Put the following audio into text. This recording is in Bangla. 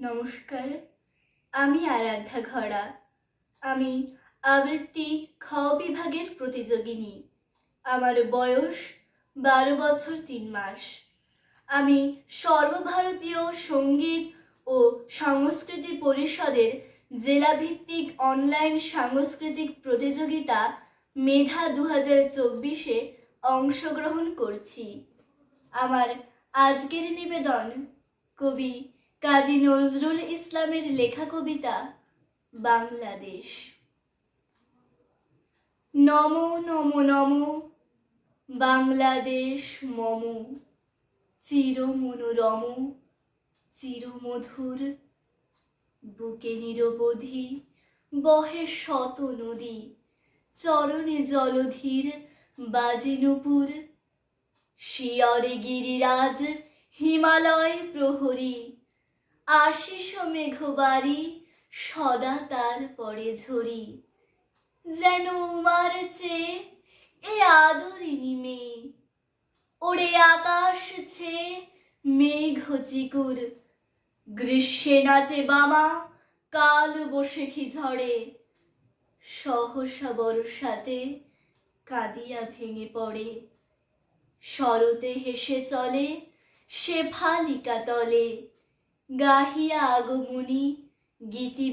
নমস্কার, আমি আরাধ্যা খরা। আমি আবৃত্তি খ বিভাগের প্রতিযোগিনী। আমার বয়স 12 বছর 3 মাস। আমি সর্বভারতীয় সঙ্গীত ও সংস্কৃতি পরিষদের জেলাভিত্তিক অনলাইন সাংস্কৃতিক প্রতিযোগিতা মেধা 2024-এ অংশগ্রহণ করছি। আমার আজকের নিবেদন কবি কাজী নজরুল ইসলামের লেখা কবিতা বাংলাদেশ। নমো নমো নমো বাংলাদেশ মম, চির মনোরম চিরমধুর। বুকে নিরবধি বহে শত নদী, চরণে জলধীর বাজে নূপুর। শিয়রে গিরিরাজ হিমালয় প্রহরী, আশিস মেঘবাড়ি সদা তার পরে ঝরি। যেন উমার চেয়ে এ আদরিনী মেয়ে, ওরে আকাশ ছেয়ে মেঘ চিকুর। গ্রীষ্মে নাচে বামা কাল বৈশাখী ঝড়ে, সহসা বর্ষাতে কাঁদিয়া ভেঙে পড়ে। শরতে হেসে চলে শেফালিকা তলে, গাহিয়া আগমনী গীতি